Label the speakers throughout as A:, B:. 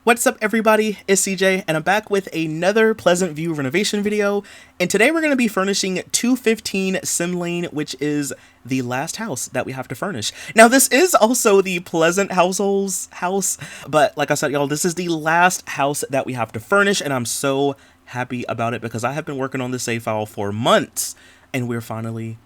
A: What's up everybody, it's CJ and I'm back with another Pleasantville renovation video, and today we're going to be furnishing 215 Sim Lane, which is the last house that we have to furnish. Now this is also the Pleasant household's house, but like I said y'all, this is the last house that we have to furnish and I'm so happy about it because I have been working on this save file for months and we're finally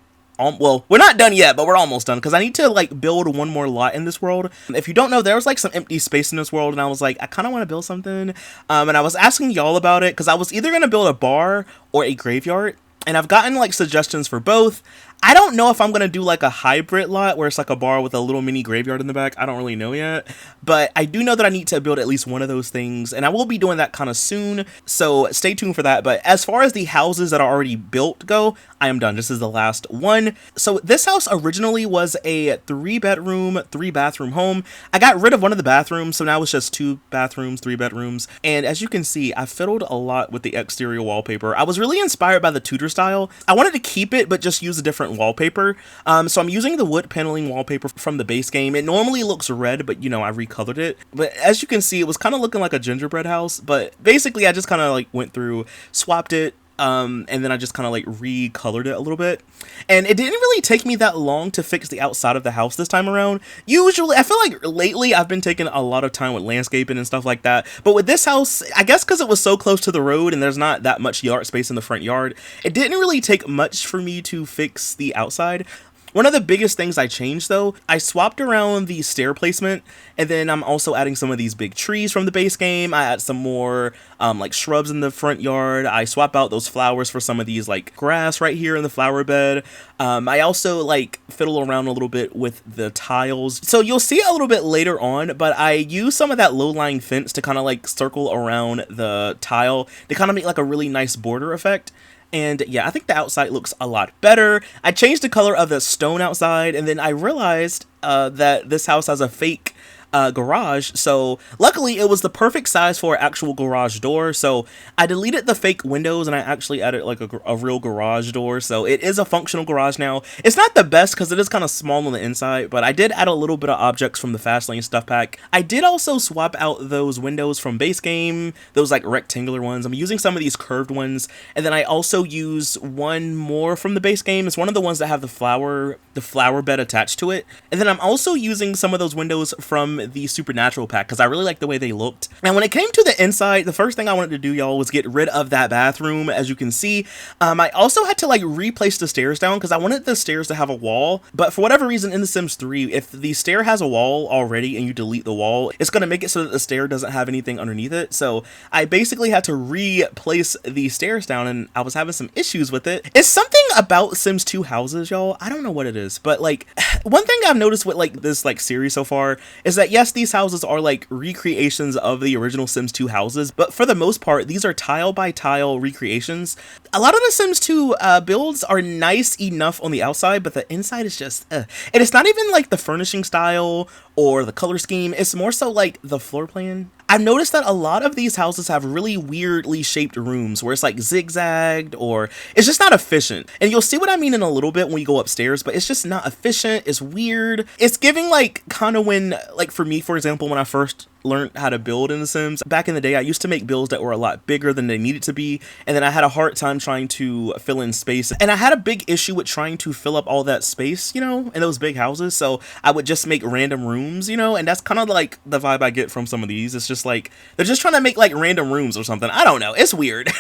A: well, we're not done yet, but we're almost done because I need to like build one more lot in this world. If you don't know, there was like some empty space in this world and I was like, I kind of want to build something. And I was asking y'all about it because I was either going to build a bar or a graveyard. And I've gotten like suggestions for both. I don't know if I'm going to do like a hybrid lot where it's like a bar with a little mini graveyard in the back. I don't really know yet. But I do know that I need to build at least one of those things. And I will be doing that kind of soon. So stay tuned for that. But as far as the houses that are already built go, I am done. This is the last one. So this house originally was a 3-bedroom, 3-bathroom home. I got rid of one of the bathrooms. So now it's just 2 bathrooms, 3 bedrooms. And as you can see, I fiddled a lot with the exterior wallpaper. I was really inspired by the Tudor style. I wanted to keep it, but just use a different wallpaper. So I'm using the wood paneling wallpaper from the base game. It normally looks red, but you know, I recolored it. But as you can see, it was kind of looking like a gingerbread house, but basically I just kind of like went through, swapped it, and then I just kind of like recolored it a little bit. And it didn't really take me that long to fix the outside of the house this time around. Usually, I feel like lately I've been taking a lot of time with landscaping and stuff like that. But with this house, I guess because it was so close to the road and there's not that much yard space in the front yard, it didn't really take much for me to fix the outside. One of the biggest things I changed though, I swapped around the stair placement, and then I'm also adding some of these big trees from the base game. I add some more like shrubs in the front yard. I swap out those flowers for some of these like grass right here in the flower bed. I also like fiddle around a little bit with the tiles. So you'll see a little bit later on, but I use some of that low-lying fence to kind of like circle around the tile to kind of make like a really nice border effect. And yeah, I think the outside looks a lot better. I changed the color of the stone outside, and then I realized that this house has a fake garage, so luckily it was the perfect size for an actual garage door. So I deleted the fake windows and I actually added like a real garage door, so it is a functional garage now. It's not the best because it is kind of small on the inside, but I did add a little bit of objects from the Fastlane stuff pack. I did also swap out those windows from base game, those like rectangular ones. I'm using some of these curved ones, and then I also use one more from the base game. It's one of the ones that have the flower bed attached to it, and then I'm also using some of those windows from the Supernatural pack because I really like the way they looked. And when it came to the inside, the first thing I wanted to do, y'all, was get rid of that bathroom. As you can see, I also had to like replace the stairs down because I wanted the stairs to have a wall, but for whatever reason in The Sims 3, if the stair has a wall already and you delete the wall, it's going to make it so that the stair doesn't have anything underneath it. So I basically had to replace the stairs down, and I was having some issues with it. It's something about Sims 2 houses, y'all. I don't know what it is, but like one thing I've noticed with like this like series so far is that yes, these houses are like recreations of the original Sims 2 houses, but for the most part these are tile by tile recreations. A lot of the Sims 2 builds are nice enough on the outside, but the inside is just and it's not even like the furnishing style or the color scheme, it's more so like the floor plan. I've noticed that a lot of these houses have really weirdly shaped rooms where it's like zigzagged, or it's just not efficient. And you'll see what I mean in a little bit when you go upstairs, but it's just not efficient. It's weird. It's giving like kind of when, like for me, for example, when I first learned how to build in The Sims back in the day, I used to make builds that were a lot bigger than they needed to be, and then I had a hard time trying to fill in space, and I had a big issue with trying to fill up all that space, you know, in those big houses. So I would just make random rooms, you know, and that's kind of like the vibe I get from some of these. It's just like they're just trying to make like random rooms or something. I don't know, it's weird.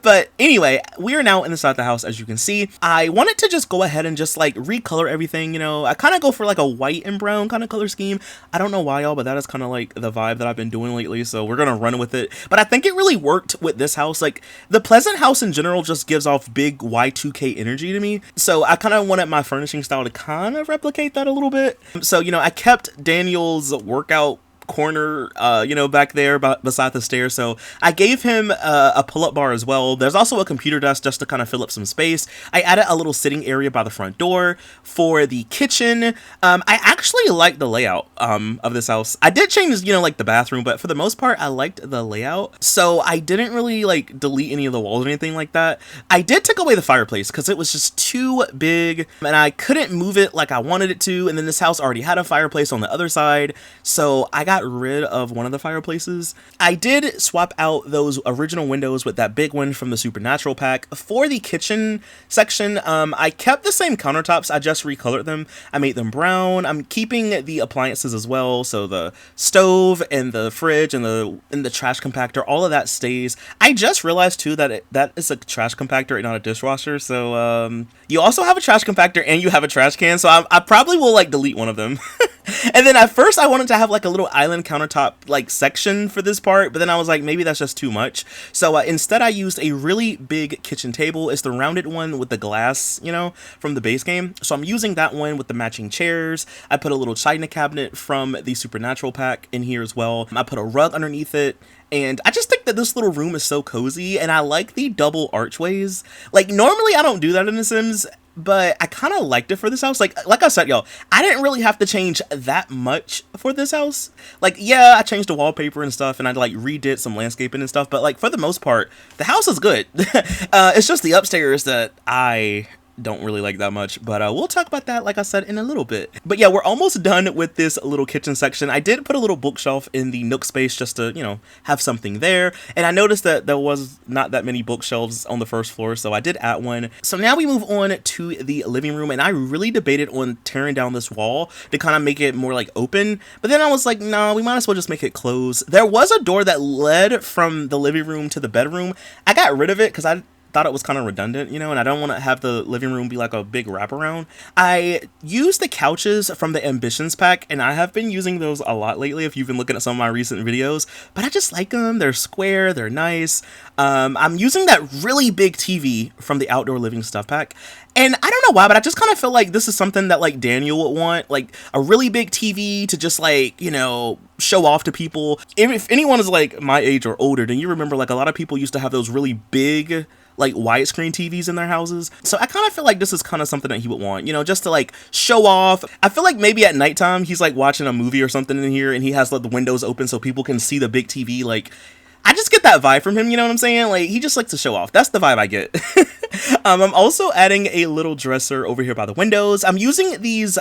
A: But anyway, we are now inside the house. As you can see, I wanted to just go ahead and just like recolor everything, you know. I kind of go for like a white and brown kind of color scheme. I don't know why, y'all, but that is kind of like the vibe that I've been doing lately, so we're gonna run with it. But I think it really worked with this house. Like the Pleasant house in general just gives off big Y2K energy to me, so I kind of wanted my furnishing style to kind of replicate that a little bit. So you know, I kept Daniel's workout corner, you know, back there beside the stairs. So I gave him a pull-up bar as well. There's also a computer desk just to kind of fill up some space. I added a little sitting area by the front door for the kitchen. I actually like the layout of this house. I did change, you know, like the bathroom, but for the most part, I liked the layout. So I didn't really like delete any of the walls or anything like that. I did take away the fireplace because it was just too big and I couldn't move it like I wanted it to. And then this house already had a fireplace on the other side. So I got got rid of one of the fireplaces. I did swap out those original windows with that big one from the Supernatural pack. For the kitchen section, I kept the same countertops, I just recolored them. I made them brown. I'm keeping the appliances as well, so the stove and the fridge and the trash compactor, all of that stays. I just realized too that that is a trash compactor and not a dishwasher, so you also have a trash compactor and you have a trash can, so I probably will like delete one of them. And then at first I wanted to have like a little island countertop like section for this part, but then I was like, maybe that's just too much. So instead I used a really big kitchen table. It's the rounded one with the glass, you know, from the base game. So I'm using that one with the matching chairs. I put a little china cabinet from the Supernatural pack in here as well. I put a rug underneath it. And I just think that this little room is so cozy, and I like the double archways. Like, normally I don't do that in The Sims, but I kind of liked it for this house. Like I said, y'all, I didn't really have to change that much for this house. Like, yeah, I changed the wallpaper and stuff, and I like redid some landscaping and stuff, but like for the most part, the house is good. It's just the upstairs that I don't really like that much, but we'll talk about that, like I said, in a little bit. But yeah, we're almost done with this little kitchen section. I did put a little bookshelf in the nook space just to, you know, have something there, and I noticed that there was not that many bookshelves on the first floor, so I did add one. So now we move on to the living room, and I really debated on tearing down this wall to kind of make it more like open, but then I was like, no, we might as well just make it closed. There was a door that led from the living room to the bedroom. I got rid of it because I thought it was kind of redundant, you know, and I don't want to have the living room be like a big wraparound. I used the couches from the Ambitions pack, and I have been using those a lot lately if you've been looking at some of my recent videos, but I just like them. They're square, they're nice. I'm using that really big TV from the Outdoor Living Stuff pack, and I don't know why, but I just kind of feel like this is something that like Daniel would want, like a really big TV to just like, you know, show off to people. If anyone is like my age or older, then you remember like a lot of people used to have those really big like widescreen TVs in their houses. So I kind of feel like this is kind of something that he would want, you know, just to like show off. I feel like maybe at nighttime he's like watching a movie or something in here and he has like the windows open so people can see the big TV. Like, I just get that vibe from him, you know what I'm saying? Like, he just likes to show off. That's the vibe I get. I'm also adding a little dresser over here by the windows. I'm using these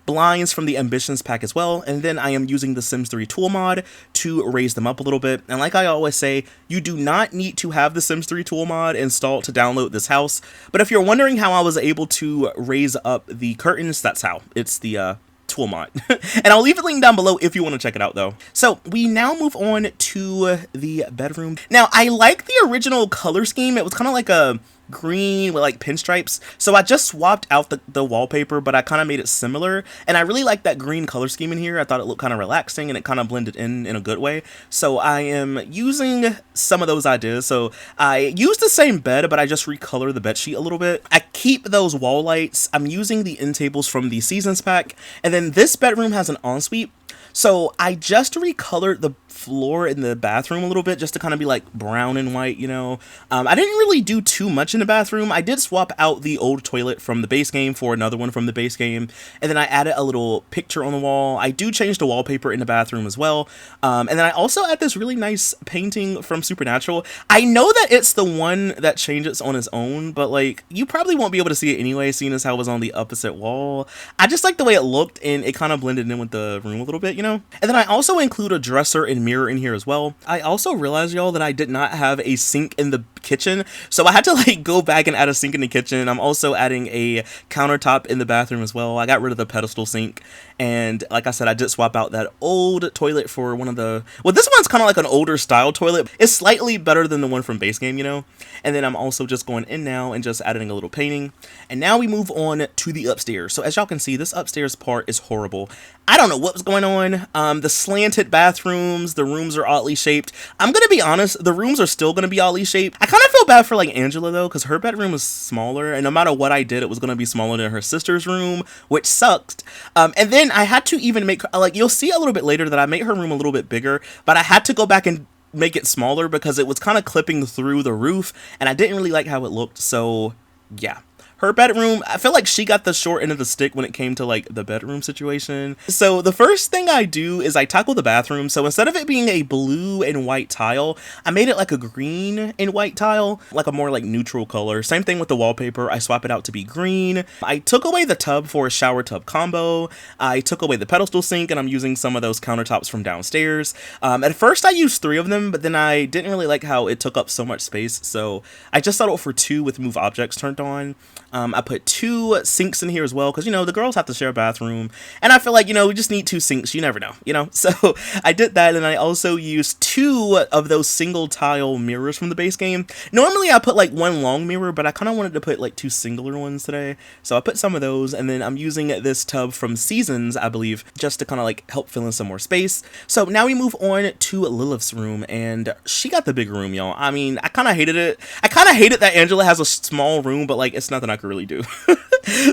A: blinds from the Ambitions pack as well, and then I am using the Sims 3 tool mod to raise them up a little bit. And like I always say, you do not need to have the Sims 3 tool mod installed to download this house, but if you're wondering how I was able to raise up the curtains, that's how. It's the tool mod. And I'll leave a link down below if you want to check it out though. So we now move on to the bedroom. Now I like the original color scheme. It was kind of like a green with like pinstripes, so I just swapped out the wallpaper, but I kind of made it similar, and I really like that green color scheme in here. I thought it looked kind of relaxing and it kind of blended in a good way, so I am using some of those ideas. So I use the same bed, but I just recolor the bed sheet a little bit. I keep those wall lights. I'm using the end tables from the Seasons pack, and then this bedroom has an ensuite. So I just recolored the floor in the bathroom a little bit just to kind of be like brown and white, you know. I didn't really do too much in the bathroom. I did swap out the old toilet from the base game for another one from the base game, and then I added a little picture on the wall. I do change the wallpaper in the bathroom as well, and then I also add this really nice painting from Supernatural. I know that it's the one that changes on its own, but like you probably won't be able to see it anyway, seeing as how it was on the opposite wall. I just like the way it looked, and it kind of blended in with the room a little bit, you know. And then I also include a dresser and mirror in here as well. I also realized, y'all, that I did not have a sink in the kitchen, so I had to like go back and add a sink in the kitchen. I'm also adding a countertop in the bathroom as well. I got rid of the pedestal sink, and like I said, I did swap out that old toilet for one of the, well, this one's kind of like an older style toilet. It's slightly better than the one from base game, you know. And then I'm also just going in now and just adding a little painting. And now we move on to the upstairs. So as y'all can see, this upstairs part is horrible. I don't know what was going on. The slanted bathrooms, the rooms are oddly shaped. I'm gonna be honest, the rooms are still gonna be oddly shaped. I kind of feel bad for like Angela though, because her bedroom is smaller, and no matter what I did, it was gonna be smaller than her sister's room, which sucked. And then I had to even make, like, you'll see a little bit later that I made her room a little bit bigger, but I had to go back and make it smaller because it was kind of clipping through the roof, and I didn't really like how it looked. So yeah, her bedroom, I feel like she got the short end of the stick when it came to like the bedroom situation. So the first thing I do is I tackle the bathroom. So instead of it being a blue and white tile, I made it like a green and white tile, like a more like neutral color. Same thing with the wallpaper. I swap it out to be green. I took away the tub for a shower tub combo. I took away the pedestal sink, and I'm using some of those countertops from downstairs. At first I used 3 of them, but then I didn't really like how it took up so much space, so I just settled for 2 with move objects turned on. I put 2 sinks in here as well, because, you know, the girls have to share a bathroom, and I feel like, you know, we just need 2 sinks, you never know, you know, so I did that, and I also used 2 of those single tile mirrors from the base game. Normally I put like 1 long mirror, but I kind of wanted to put like 2 singular ones today, so I put some of those, and then I'm using this tub from Seasons, I believe, just to kind of like help fill in some more space. So now we move on to Lilith's room, and she got the bigger room, y'all. I mean, I kind of hated it. I kind of hated that Angela has a small room, but like it's nothing I could really do.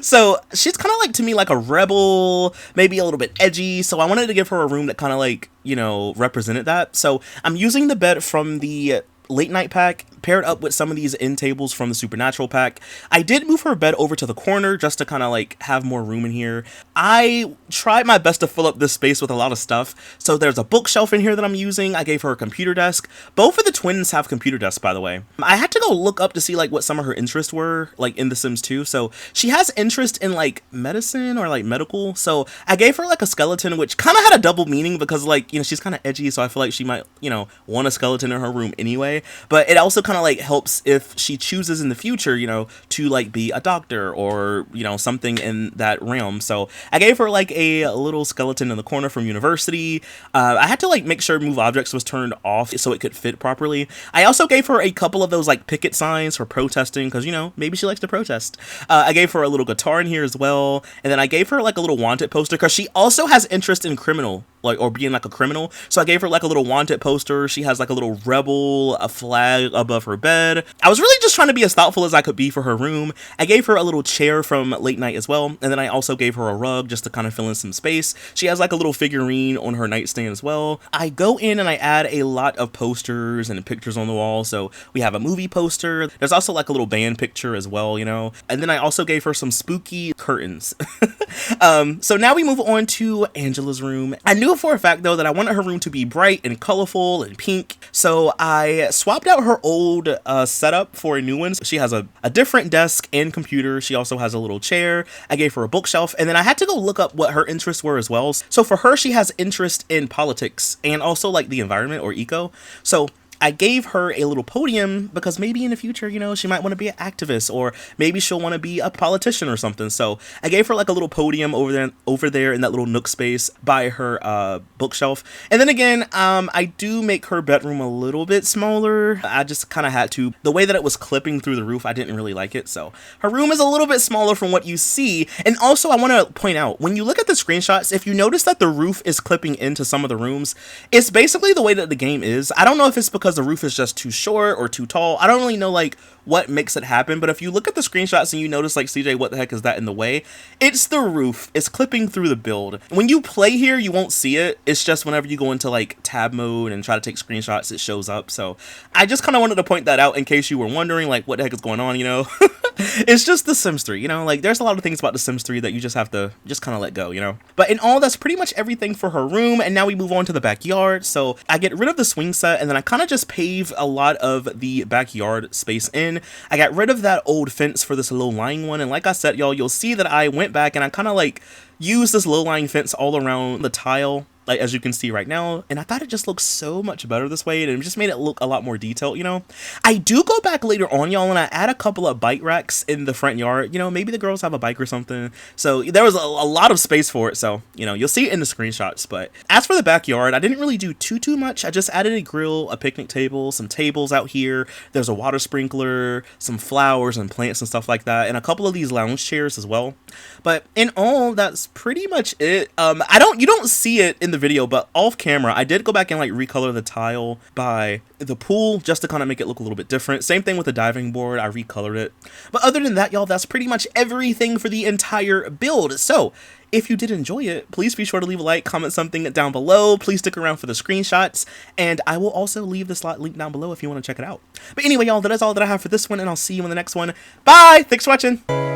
A: So she's kind of like, to me, like a rebel, maybe a little bit edgy, so I wanted to give her a room that kind of like, you know, represented that. So I'm using the bed from the late night pack paired up with some of these end tables from the Supernatural pack. I did move her bed over to the corner just to kind of like have more room in here. I tried my best to fill up this space with a lot of stuff. So there's a bookshelf in here that I'm using. I gave her a computer desk. Both of the twins have computer desks, by the way. I had to go look up to see like what some of her interests were, like in The Sims 2. So she has interest in like medicine or like medical. So I gave her like a skeleton, which kind of had a double meaning because like, you know, she's kind of edgy. So I feel like she might, you know, want a skeleton in her room anyway. But it also kind of like helps if she chooses in the future, you know, to like be a doctor or, you know, something in that realm. So I gave her like a little skeleton in the corner from university. I had to like make sure move objects was turned off so it could fit properly. I also gave her a couple of those like picket signs for protesting because, you know, maybe she likes to protest. I gave her a little guitar in here as well. And then I gave her like a little wanted poster because she also has interest in criminal, like, or being like a criminal. So I gave her like a little wanted poster. She has like a little rebel, a flag above her bed. I was really just trying to be as thoughtful as I could be for her room. I gave her a little chair from late night as well. And then I also gave her a rug just to kind of fill in some space. She has like a little figurine on her nightstand as well. I go in and I add a lot of posters and pictures on the wall. So we have a movie poster. There's also like a little band picture as well, you know. And then I also gave her some spooky curtains. So now we move on to Angela's room. I knew for a fact though that I wanted her room to be bright and colorful and pink. So I swapped out her old setup for a new one. She has a different desk and computer. She also has a little chair. I gave her a bookshelf, and then I had to go look up what her interests were as well. So for her, she has interest in politics and also like the environment or eco. So I gave her a little podium because maybe in the future, you know, she might want to be an activist, or maybe she'll want to be a politician or something. So I gave her like a little podium over there in that little nook space by her bookshelf. And then again, I do make her bedroom a little bit smaller. I just kind of had to. The way that it was clipping through the roof, I didn't really like it. So her room is a little bit smaller from what you see. And also I want to point out, when you look at the screenshots, if you notice that the roof is clipping into some of the rooms, it's basically the way that the game is. I don't know if it's because the roof is just too short or too tall. I don't really know like what makes it happen, but if you look at the screenshots and you notice like, CJ, what the heck is that in the way? It's the roof. It's clipping through the build. When you play here, you won't see it. It's just whenever you go into like tab mode and try to take screenshots, it shows up. So I just kind of wanted to point that out in case you were wondering like what the heck is going on, you know. It's just The Sims 3, you know, like there's a lot of things about The Sims 3 that you just have to just kind of let go, you know. But in all, that's pretty much everything for her room. And now we move on to the backyard. So I get rid of the swing set, and then I kind of just pave a lot of the backyard space in. I got rid of that old fence for this low-lying one, and like I said, y'all, you'll see that I went back and I kind of like used this low-lying fence all around the tile, like as you can see right now, and I thought it just looked so much better this way, and it just made it look a lot more detailed, you know. I do go back later on, y'all, and I add a couple of bike racks in the front yard. You know, maybe the girls have a bike or something, so there was a lot of space for it. So, you know, you'll see it in the screenshots. But as for the backyard, I didn't really do too much. I just added a grill, a picnic table, some tables out here. There's a water sprinkler, some flowers and plants and stuff like that, and a couple of these lounge chairs as well. But in all, that's pretty much it. You don't see it in the video, but off camera I did go back and like recolor the tile by the pool just to kind of make it look a little bit different. Same thing with the diving board, I recolored it. But other than that, y'all, that's pretty much everything for the entire build. So if you did enjoy it, please be sure to leave a like, comment something down below. Please stick around for the screenshots, and I will also leave the slot link down below if you want to check it out. But anyway, y'all, that is all that I have for this one, and I'll see you in the next one. Bye! Thanks for watching!